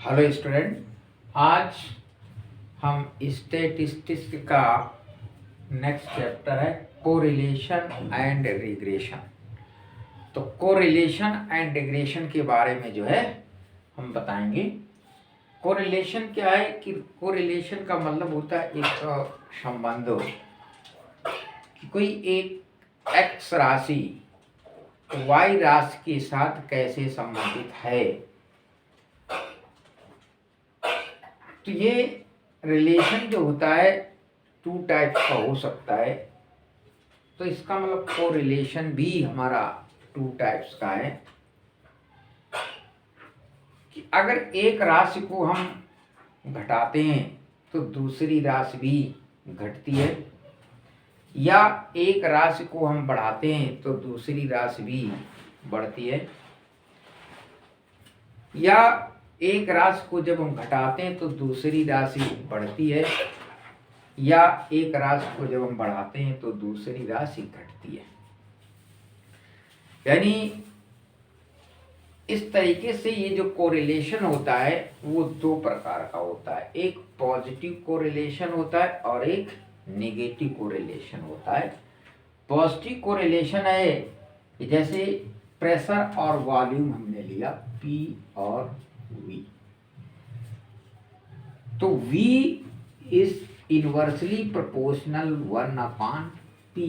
Hello student, आज हम statistics का नेक्स्ट चैप्टर है कोरिलेशन एंड रिग्रेशन। तो कोरिलेशन एंड रिग्रेशन के बारे में जो है हम बताएंगे। कोरिलेशन क्या है कि कोरिलेशन का मतलब होता है एक संबंध कि कोई एक एक्स राशि वाई राशि के साथ कैसे संबंधित है। तो ये रिलेशन जो होता है टू टाइप्स का हो सकता है। तो इसका मतलब कोरिलेशन भी हमारा टू टाइप्स का है कि अगर एक राशि को हम घटाते हैं तो दूसरी राशि भी घटती है, या एक राशि को हम बढ़ाते हैं तो दूसरी राशि भी बढ़ती है, या एक राशि को जब हम घटाते हैं तो दूसरी राशि बढ़ती है, या एक राशि को जब हम बढ़ाते हैं तो दूसरी राशि घटती है। यानी इस तरीके से ये जो कोरिलेशन होता है वो दो प्रकार का होता है। एक पॉजिटिव कोरिलेशन होता है और एक नेगेटिव कोरिलेशन होता है। पॉजिटिव कोरिलेशन है कि जैसे प्रेशर और वॉल्यूम हमने लिया P और V, तो V is inversely proportional 1/P,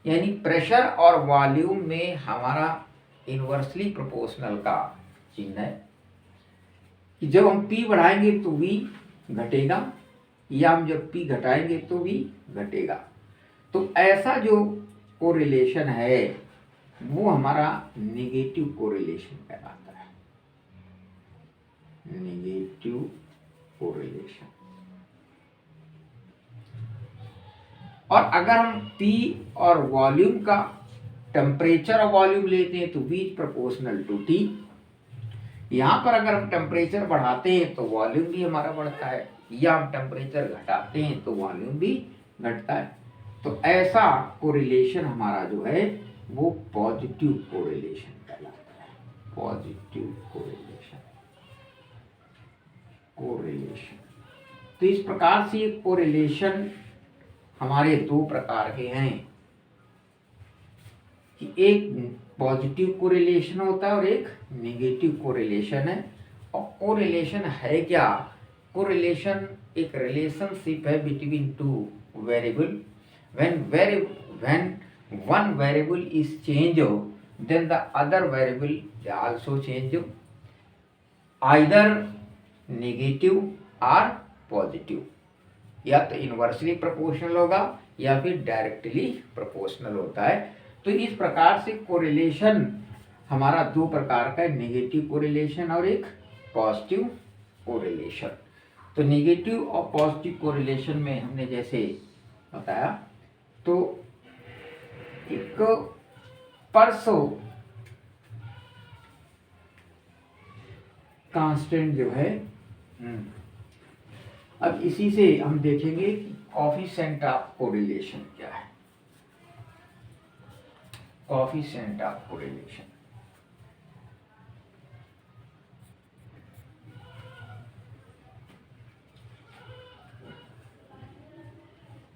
यानी प्रेशर और वॉल्यूम में हमारा इनवर्सली प्रोपोर्शनल का चिन्ह है कि जब हम P बढ़ाएंगे तो V घटेगा, या हम जब P घटाएंगे तो V घटेगा। तो ऐसा जो कोरिलेशन है वो हमारा नेगेटिव कोरिलेशन कहलाता है। Negative correlation. और अगर हम P और वॉल्यूम का टेम्परेचर और वॉल्यूम लेते हैं तो V is proportional to T। यहाँ पर अगर हम टेम्परेचर बढ़ाते हैं तो वॉल्यूम भी हमारा बढ़ता है, या हम टेम्परेचर घटाते हैं तो वॉल्यूम भी घटता है। तो ऐसा कोरिलेशन हमारा जो है वो पॉजिटिव कोरिलेशन कहलाता है। Positive correlation. तो इस प्रकार से कोरिलेशन हमारे दो प्रकार के हैं कि एक पॉजिटिव कोरिलेशन होता है और एक नेगेटिव कोरिलेशन है। और कोरिलेशन है क्या? कोरिलेशन एक रिलेशनशिप है between two variable. when one variable is changed then the other variable also change, either negative or positive। या तो इनवर्सली प्रोपोर्शनल होगा या फिर डायरेक्टली प्रोपोर्शनल होता है। तो इस प्रकार से कोरिलेशन हमारा दो प्रकार का है, नेगेटिव कोरिलेशन और एक पॉजिटिव कोरिलेशन। तो नेगेटिव और पॉजिटिव कोरिलेशन में हमने जैसे बताया, तो एक परसो कांस्टेंट जो है, अब इसी से हम देखेंगे कि कोएफिशिएंट ऑफ कोरिलेशन क्या है। Coefficient of correlation,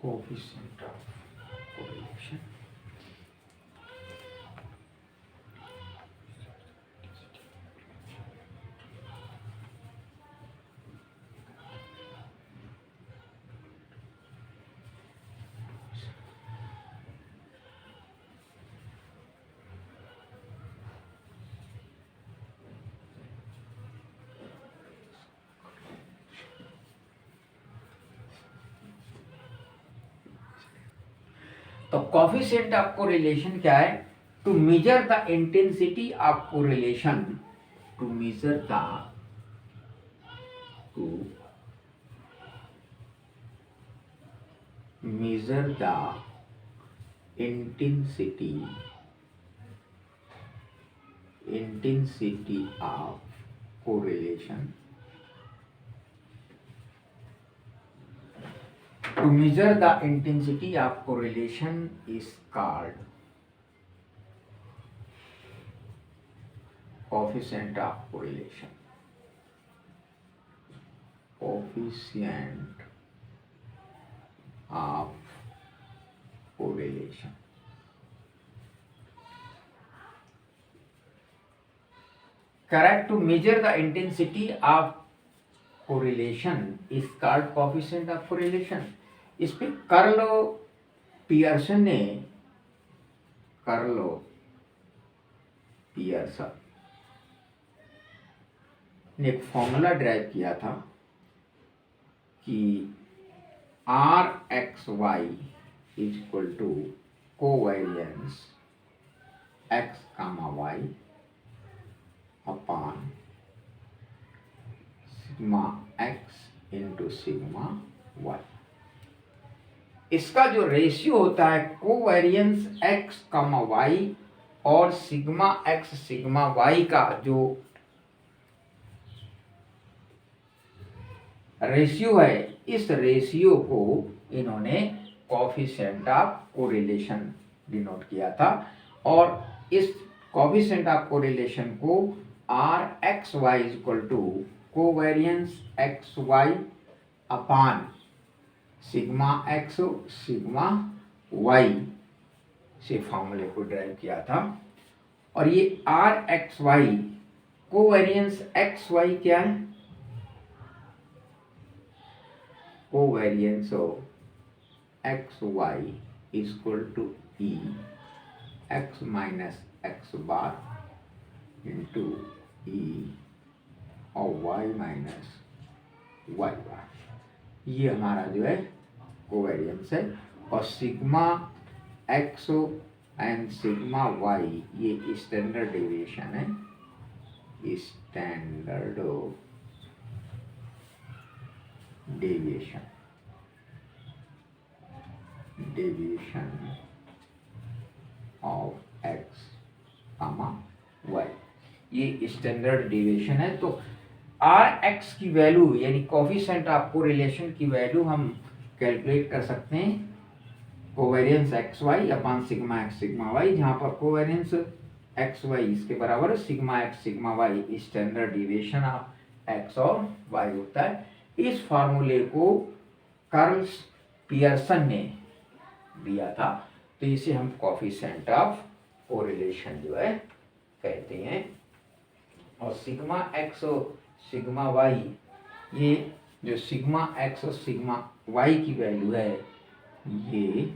coefficient of correlation. तो कोएफिशिएंट ऑफ कोरिलेशन क्या है? To measure the intensity of correlation, to measure the intensity of correlation, to measure the intensity of correlation is called coefficient of correlation। Coefficient of correlation. Correct, to measure the intensity of correlation is called coefficient of correlation। इस पे Carlo Pearson ने एक formula drive किया था कि R x Y is equal to covariance X comma Y upon sigma X into sigma Y. इसका जो ratio होता है कोवेरियंस एक्स कामा वाई और सिग्मा एक्स सिग्मा वाई का जो रेशियो है, इस रेशियो को इन्होंने कोफिशिएंट ऑफ कोरिलेशन डिनोट किया था। और इस कोफिशिएंट ऑफ कोरिलेशन को r x Y is equal to covariance x y upon sigma x sigma y से फॉर्मूले को ड्राइव किया था। और ये r x y covariance x y क्या है? Covariance of x Y is equal to E x minus x bar into E और वाई माइनस वाई बार, ये हमारा जो है कोवेरियंस है। और sigma X and sigma Y ये स्टैंडर्ड डेविएशन है, standard deviation of X comma Y, ये स्टैंडर्ड डेविएशन है। तो आर एक्स की वैल्यू यानी कोफिशिएंट ऑफ कोरिलेशन की वैल्यू हम कैलकुलेट कर सकते हैं covariance x Y upon sigma x sigma Y, जहां पर कोवेरियंस एक्स वाई इसके बराबर sigma x sigma Y standard deviation of X और वाई होता है। इस फार्मूले को कार्ल पियर्सन ने दिया था, तो इसे हम कोफिशिएंट ऑफ कोरिलेशन जो है कहते हैं। और सिग्मा एक्स और सिग्मा वाई, ये जो सिग्मा एक्स और सिग्मा वाई की वैल्यू है, ये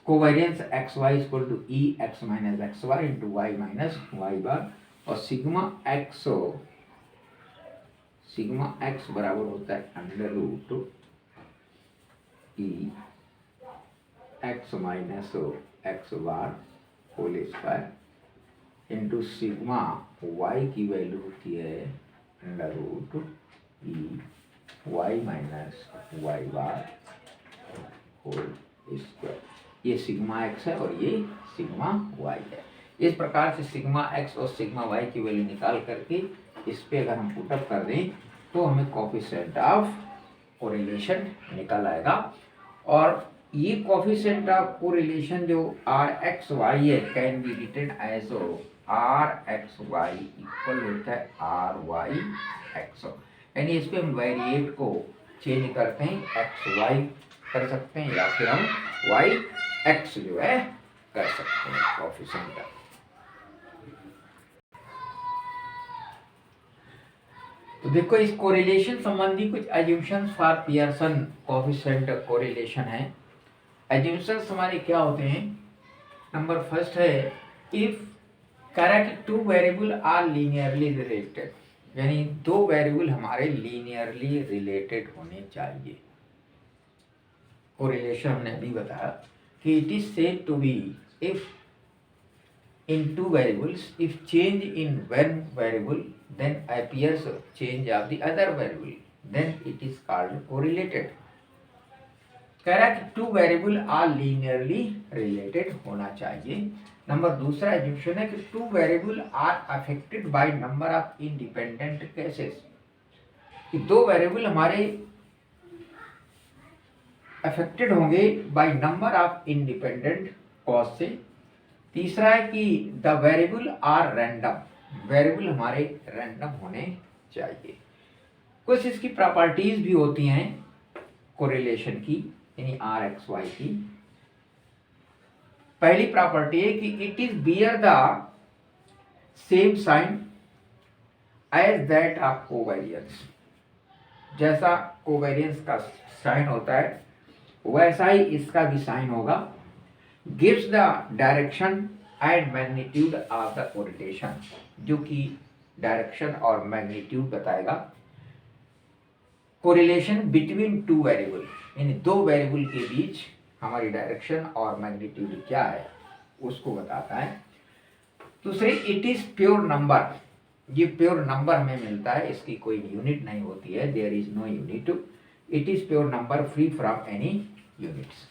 covariance x Y equal to E x minus x y into y minus Y bar. और सिग्मा एक्स बराबर होता है under root E x minus x bar whole square into sigma y की value होती है under root E Y minus Y bar whole square. ये sigma x है और ये सिग्मा वाई है। इस प्रकार से सिग्मा एक्स और सिग्मा वाई की वैल्यू निकाल करके इस पे अगर हम पुटअप कर दें तो हमें कोफिशिएंट ऑफ कोरिलेशन निकल आएगा। और ये कोफिशिएंट ऑफ कोरिलेशन जो आर एक्स वाई है can be written as R x Y equal होता है आर वाई एक्स, यानी इस पे हम वेरिएट को चेंज करते हैं, एक्स वाई कर सकते हैं या फिर हम वाई एक्स जो है कर सकते हैं कोफिशिएंट का। तो देखो इस कोरिलेशन संबंधी कुछ assumptions for Pearson coefficient correlation है। एज्यूम्शंस हमारे क्या होते हैं? नंबर फर्स्ट है if correct two variable are linearly related, यानी दो वेरिएबल हमारे लीनियरली रिलेटेड होने चाहिए। कोरिलेशन हमने अभी बताया कि it is said to be if in two variables, if change in one variable then appears change of the other variable, then it is called correlated। Correct two variable are linearly related होना चाहिए। Number दूसरा assumption है कि two variable are affected by number of independent cases, कि दो variable हमारे affected होंगे by number of independent cause से। तीसरा है कि the variable are random, variable हमारे रैंडम होने चाहिए। कुछ इसकी प्रॉपर्टीज भी होती हैं कोरिलेशन की, यानी आर एक्स वाई की। पहली प्रॉपर्टी है कि it is bear the same sign as that of covariance. जैसा कोवेरियंस का साइन होता है वैसा ही इसका भी साइन होगा। Gives the direction and magnitude of the correlation, जो कि डायरेक्शन और मैग्नीट्यूड बताएगा। कोरिलेशन बिटवीन टू वेरिएबल, यानी दो वेरिएबल के बीच हमारी डायरेक्शन और मैग्नीट्यूड क्या है उसको बताता है। दूसरे, इट इज प्योर नंबर। ये प्योर नंबर हमें मिलता है, इसकी कोई यूनिट नहीं होती है, there is no unit. It is pure number free from any units,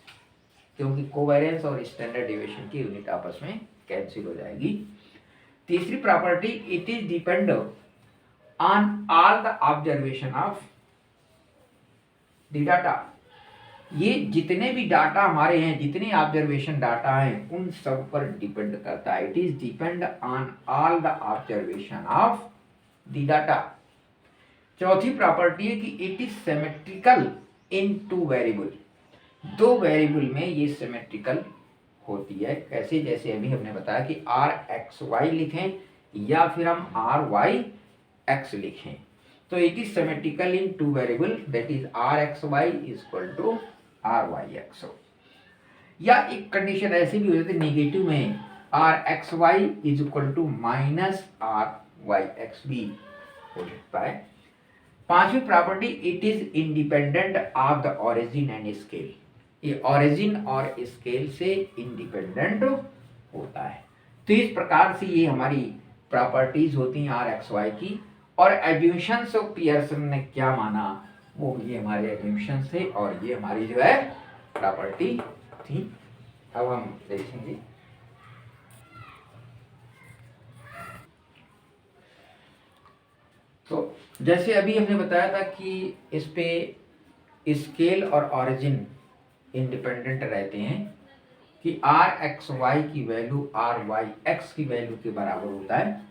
क्योंकि कोवेरियंस और स्टैंडर्ड डेविएशन की यूनिट आपस में कैंसिल हो जाएगी। तीसरी property, it is depend on all the observation of the data. ये जितने भी डाटा हमारे हैं, जितने ऑब्जर्वेशन डाटा हैं, उन सब पर डिपेंड करता है। It is depend on all the observation of the data. चौथी प्रॉपर्टी है कि it is symmetrical in two variable. दो वेरिएबल में ये सिमेट्रिकल होती है। कैसे? जैसे अभी हमने बताया कि आर एक्स वाई लिखें या फिर हम आर वाई एक्स लिखें, तो it is symmetrical in two variable, that is R x Y is equal to R Y X. या एक कंडीशन ऐसी भी हो जाती है नेगेटिव में, R x Y is equal to minus R Y X भी हो सकता है। पांचवी property, it is independent of the origin and scale. ये ओरिजिन और स्केल से इंडिपेंडेंट होता है। तो इस प्रकार से ये हमारी प्रॉपर्टीज होती हैं आर एक्स वाई की। और एज्यूशंस ऑफ पियर्सन ने क्या माना, वो ये हमारे एज्यूशंस थे और ये हमारी जो है प्रॉपर्टी थी। अब हम देखेंगे तो जैसे अभी हमने बताया था कि इस पे स्केल और ओरिजिन इंडिपेंडेंट रहते हैं, कि आर एक्स वाई की वैल्यू आर वाई एक्स की वैल्यू के बराबर होता है।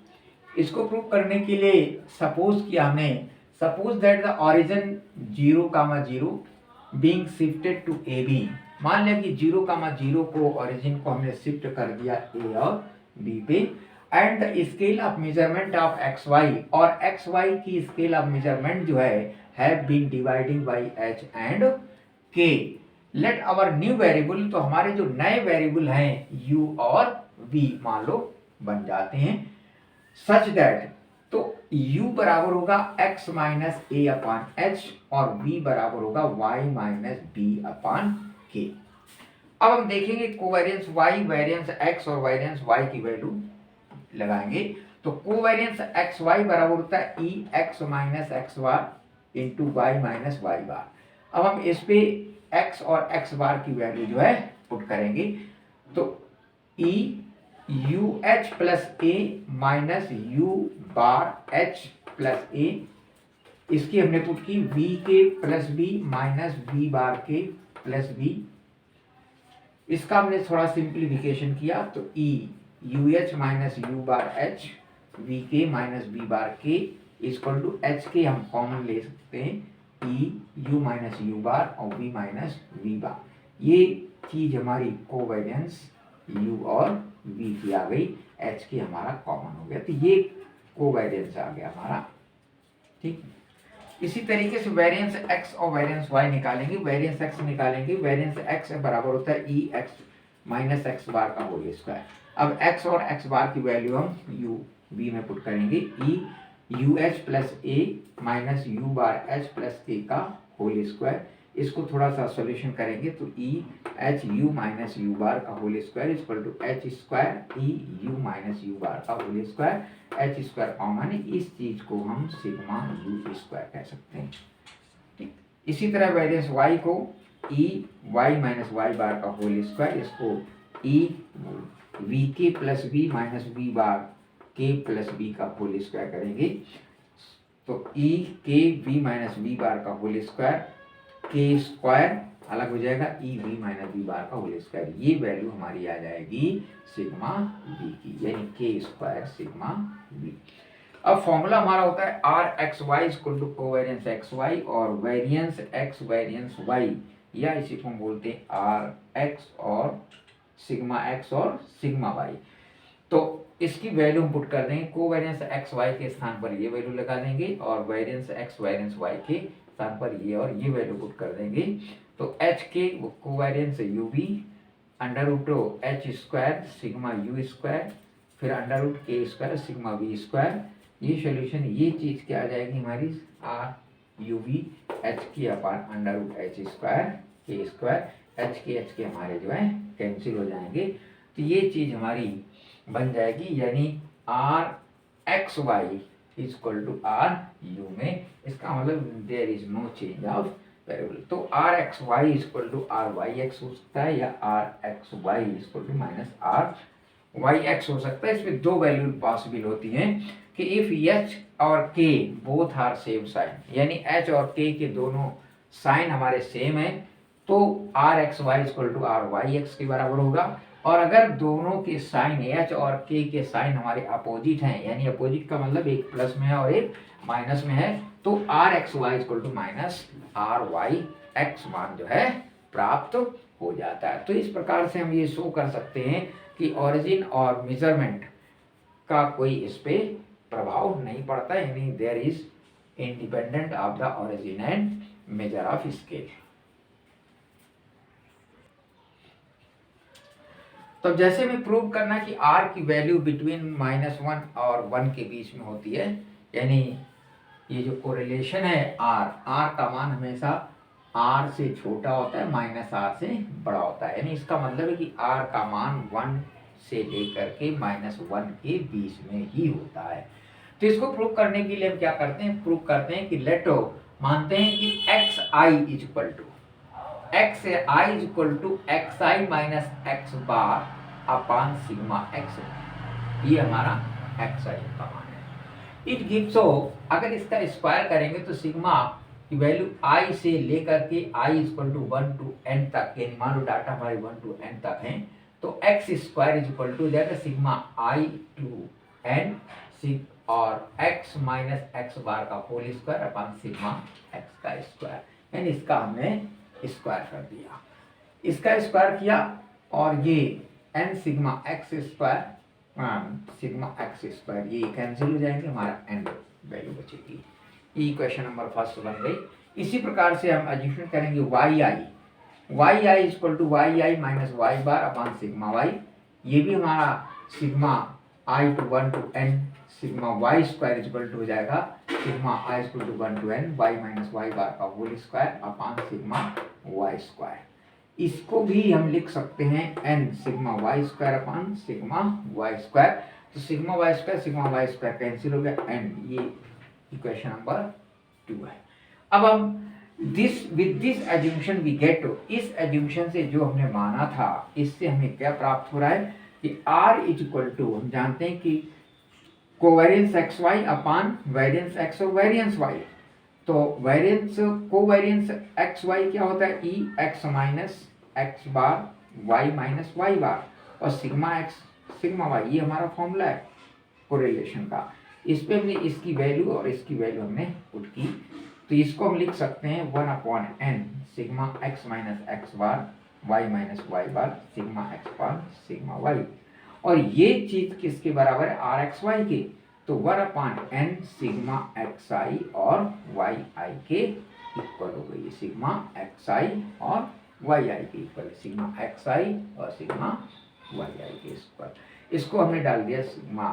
इसको प्रूव करने के लिए सपोज किया हमने, suppose that the origin 0,0 being shifted to A B. मान लिया कि 0,0 को ओरिजिन को हमने शिफ्ट कर दिया ए और बी पे, and the scale of measurement of x Y, और एक्स वाई की स्केल ऑफ मेजरमेंट जो है have been dividing by H and K. Let our new variable, तो हमारे जो नए वेरिएबल हैं u और v मान लो बन जाते हैं, सच दैट, तो u बराबर होगा x माइनस ए अपान एच और v बराबर होगा y माइनस बी अपान के। अब हम देखेंगे कोवेरियंस y, वेरियंस x और वेरियंस y की वैल्यू लगाएंगे। तो कोवेरियंस एक्स वाई बराबर होता है E x minus x bar into y minus Y बार। अब हम इस पे x और x बार की वैल्यू जो है पुट करेंगे, तो E u h plus a minus u bar h plus a, इसकी हमने पुट की v k plus B minus v bar के प्लस बी। इसका हमने थोड़ा सिंप्लीफिकेशन किया, तो E u h minus u bar h v k minus B bar k equal to H के हम कॉमन ले सकते हैं, ई यू माइनस यू बार और वी माइनस वी बार। ये चीज हमारी कोवेरियंस यू और वी की आ गई, एच के हमारा कॉमन हो गया, तो ये कोवेरियंस आ गया हमारा। ठीक, इसी तरीके से वेरिएंस x और वेरिएंस y निकालेंगे। वेरिएंस x निकालेंगे, वेरिएंस x बराबर होता है E x minus x bar का होल स्क्वायर। अब x और x बार की वैल्यू हम u v में पुट करेंगे, E u h plus a minus u bar h plus a का होल स्क्वायर। इसको थोड़ा सा सॉल्यूशन करेंगे, तो E h u minus u bar का whole square equal to H square E u minus u bar का whole square. H square common है, इस चीज को हम सिग्मा यू स्क्वायर कह सकते हैं। ठीक, इसी तरह वेरिएंस y को E Y minus Y bar का होल स्क्वायर, इसको E V K plus B minus B bar के प्लस बी का होल स्क्वायर करेंगे, तो ई के वी माइनस बी बार का होल स्क्वायर, के स्क्वायर अलग हो जाएगा, E V minus B bar का होल स्क्वायर। ये वैल्यू हमारी आ जाएगी सिग्मा वी की, यानी के स्क्वायर सिग्मा वी। अब फॉर्मूला हमारा होता है R x Y equal to covariance x Y और वेरियंस एक्स वेरियंस वाई, या इसी को हम बोलते हैं आर एक्स और सिग्मा वाई। तो इसकी वैल्यू हम पुट कर देंगे, कोवेरियंस एक्स वाई के स्थान पर ये वैल्यू लगा देंगे और वेरियंस एक्स वेरियंस वाई के स्थान पर ये और ये वैल्यू पुट कर देंगे। तो H K covariance U V under root H square sigma U square फिर under root K square sigma V square, ये सोल्यूशन ये चीज़ क्या आ जाएगी हमारी are you V H K upon under root H square K square, H K हमारे जो है कैंसिल हो जाएंगे। तो ये चीज़ हमारी बन जाएगी, यानी r x Y equal to r u में, इसका मतलब there is no change of variable. तो are x Y equal to R Y x हो सकता है या r x Y equal to minus R Y x हो सकता है। इसमें दो वैल्यू पॉसिबल होती हैं कि इफ एच और K both are same sign, यानी एच और के के दोनों साइन हमारे सेम है तो are x Y equal to R Y X के बराबर होगा। और अगर दोनों के साइन एच और के साइन हमारे अपोजिट हैं, यानी अपोजिट का मतलब एक प्लस में है और एक माइनस में है, तो are x Y equal to minus R Y X मान जो है प्राप्त हो जाता है। तो इस प्रकार से हम ये शो कर सकते हैं कि ओरिजिन और मेजरमेंट का कोई इस पे प्रभाव नहीं पड़ता, यानी there is independent of the origin and measure of scale. तो जैसे में प्रूव करना कि r की वैल्यू बिटवीन -1 और 1 के बीच में होती है, यानी ये जो कोरिलेशन है r का मान हमेशा r से छोटा होता है -r से बड़ा होता है, यानी इसका मतलब है कि r का मान 1 से लेकर के -1 के बीच में ही होता है। तो इसको प्रूव करने के लिए हम क्या करते हैं, प्रूव करते हैं कि लेट मानते हैं कि X I equal to X I minus x bar upon sigma X, ये हमारा एक्स आई का मान है। इट गिव्स अगर इसका स्क्वायर करेंगे तो सिग्मा की वैल्यू आई से लेकर के आई इक्वल टू 1 to n तक, यानी मान लो डाटा हमारे 1 to n तक है, तो एक्स स्क्वायर इक्वल टू जाएगा सिग्मा आई टू एन और एक्स माइनस एक्स बार का whole square upon sigma X का स्क्वायर, यानी इसका हमने स्क्वायर कर दिया, इसका स्क्वायर किया और ये एन सिग्मा एक्स स्क्वायर ये कैंसिल हो जाएंगे, हमारा एन वैल्यू बचेगी। ये इक्वेशन नंबर फर्स्ट बन गई। इसी प्रकार से हम एज्यूशन करेंगे y i equal to y i minus Y bar upon sigma Y, ये भी हमारा sigma I to 1 to n sigma y square equal to हो जाएगा sigma i equal to 1 to n y minus Y bar का whole square upon sigma y square. इसको भी हम लिख सकते हैं n sigma y square upon sigma y square, तो सिग्मा वाई स्क्वायर कैंसिल हो गया, n ये इक्वेशन नंबर 2 है। अब हम विद दिस एज्यूम्पशन वी गेट, इस एज्यूम्पशन से जो हमने माना था इससे हमें क्या प्राप्त हो रहा है कि r इज इक्वल टू, हम जानते हैं कि कोवेरियंस एक्स वाई अपान वेरियंस एक्स और वेरियंस वाई, तो वेरियंस कोवेरियंस एक्स वाई क्या होता है, E x minus x bar y minus Y bar और सिग्मा एक्स सिग्मा वाई, ये हमारा फॉर्मूला है कोरिलेशन का। इस पे हमने इसकी वैल्यू और इसकी वैल्यू हमने पुट की, तो इसको हम लिख सकते हैं 1/n sigma x minus x bar y minus Y bar sigma x bar sigma y, और ये चीज किसके बराबर है, आर एक्स वाई के, तो 1/n सिग्मा एक्स आई और वाई आई के इक्वल हो गई, सिग्मा एक्स आई और वाई आई के इक्वल, सिग्मा एक्स आई और सिग्मा वाई आई के इक्वल, इसको हमने डाल दिया सिग्मा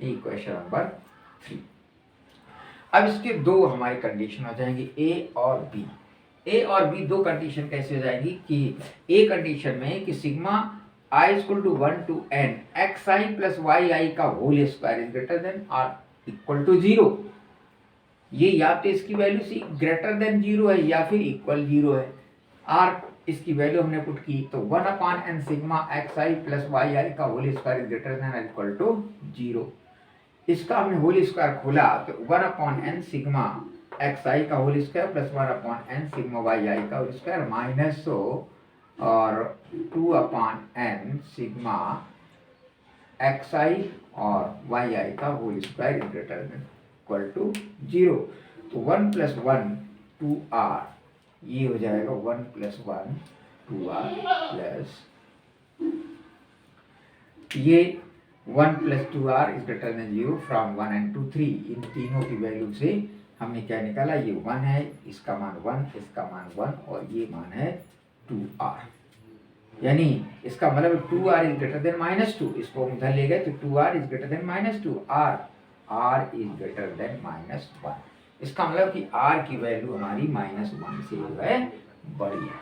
इक्वेशन नंबर 3। अब इसके दो हमारी कंडीशन हो जाएंगी ए और बी। ए और बी दो कंडीशन कैसे हो जाएंगी कि ए कंडीशन में कि sigma i equal to 1 to n x I plus Y आई का whole square is greater than or equal to 0, ये या तो इसकी वैल्यू सी ग्रेटर देन 0 है या फिर इक्वल 0 है, आर इसकी वैल्यू हमने पुट की, तो 1/n सिग्मा एक्स आई प्लस वाई आई का whole square is greater than equal to 0, इसका हमने होल स्क्वायर खोला तो 1/n सिग्मा एक्स आई का whole square plus 1/n sigma y आई का होल स्क्वायर माइनस और 2/n सिग्मा एक्स आई और वाई आई का whole square is greater than equal to 0। तो 1 + 1 2r, ये हो जाएगा 1 + 1 2r प्लस ये 1 + 2r is greater then 0 from 1 and 2 3। इन तीनों की वैल्यू से हमने क्या निकाला, ये 1 है, इसका मान 1, इसका मान 1 और ये मान है 2r। यानी इसका मतलब 2r इज ग्रेटर देन -2, इसको हम उधर ले गए तो 2r is greater then -2, r is greater then -1। इसका मतलब कि r की वैल्यू हमारी -1 से जो है बड़ी है।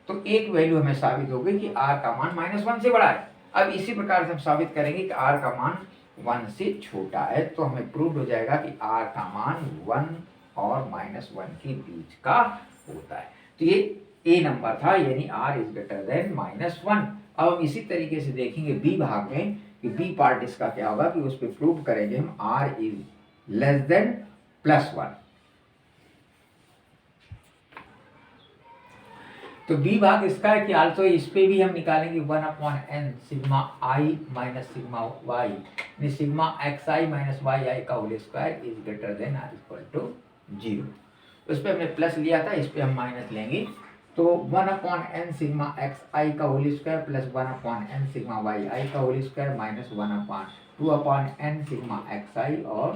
तो एक वैल्यू हमें साबित हो गई कि r का मान -1 से बड़ा है। अब इसी प्रकार से हम साबित करेंगे कि r का मान 1 से छोटा है, तो हमें प्रूव हो जाएगा कि r का मान 1 और -1 के बीच का होता है। तो ये ए नंबर था, यानी r इज ग्रेटर देन -1। अब हम इसी तरीके से देखेंगे बी भाग में कि बी पार्ट इसका क्या होगा, कि उस पर प्रूव करेंगे हम r इज लेस देन +1। तो बी भाग इसका है कि आल्सो इस पे भी हम निकालेंगे 1/n sigma i minus sigma y, यानी सिग्मा xi माइनस yi का whole square is greater than r equal to 0। उस पे हमने प्लस लिया था, इस पे हम माइनस लेंगे। तो 1/n सिग्मा xi का whole square plus 1/n sigma yi का whole square minus 1/2/n sigma xi और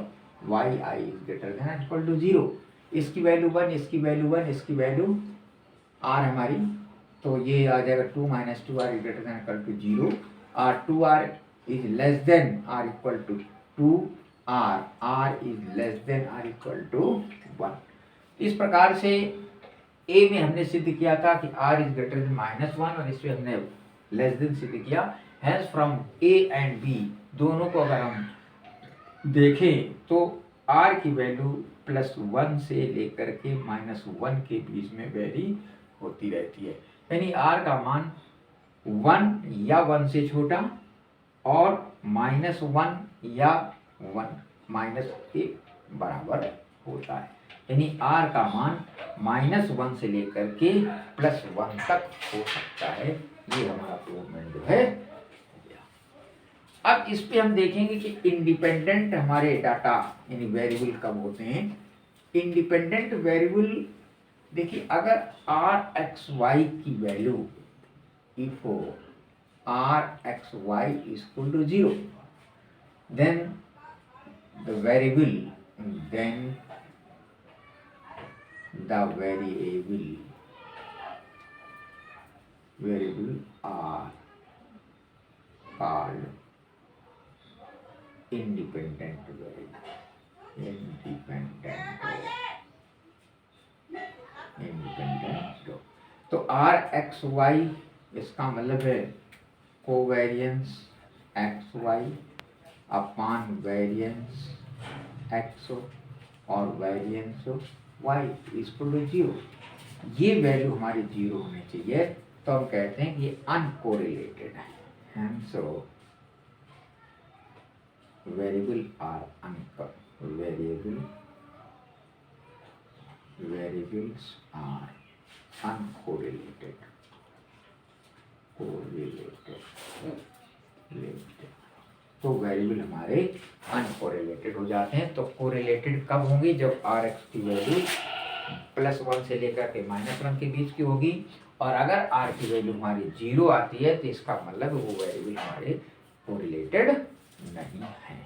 yi is greater than r equal to 0। इसकी वैल्यू 1, इसकी वैल्यू 1, इसकी वैल्यू r हमारी, तो ये आ जाएगा 2 - 2r is greater than equal to 0 और 2r is less than r equal to 2r, r is less than r equal to 1। इस प्रकार से a में हमने सिद्ध किया था कि r इज ग्रेटर देन -1 और इसमें हमने लेस देन सिद्ध किया। Hence from a and b दोनों को अगर हम देखें तो r की वैल्यू +1 से लेकर के -1 के बीच में वेरी होती रहती है, यानी r का मान 1 या 1 से छोटा और -1 या 1 के बराबर होता है, यानी r का मान -1 से लेकर के +1 तक हो सकता है। ये हमारा प्रूवमेंट जो है। अब इस पे हम देखेंगे कि इंडिपेंडेंट हमारे डाटा यानी वेरिएबल कब होते हैं। इंडिपेंडेंट वेरिएबल देखिए, अगर r(x,y) की value if r(x,y) is equal to 0, then the variable are called independent variable। independent। तो r(x,y) इसका मतलब है कोवेरियंस xy अपान वेरियंस x और वेरियंस y इक्वल टू 0। ये वैल्यू हमारी 0 होनी चाहिए, तो हम कहते हैं कि ये अनकोरिलेटेड है। So variable are variables are uncorrelated. तो वेरिएबल हमारे अनकोरिलेटेड हो जाते हैं। तो कोरिलेटेड कब होंगे, जब r(x) की वैल्यू +1 से लेकर के -1 के बीच की होगी, और अगर r की वैल्यू हमारी 0 आती है तो इसका मतलब वो वेरिएबल हमारे कोरिलेटेड नहीं है।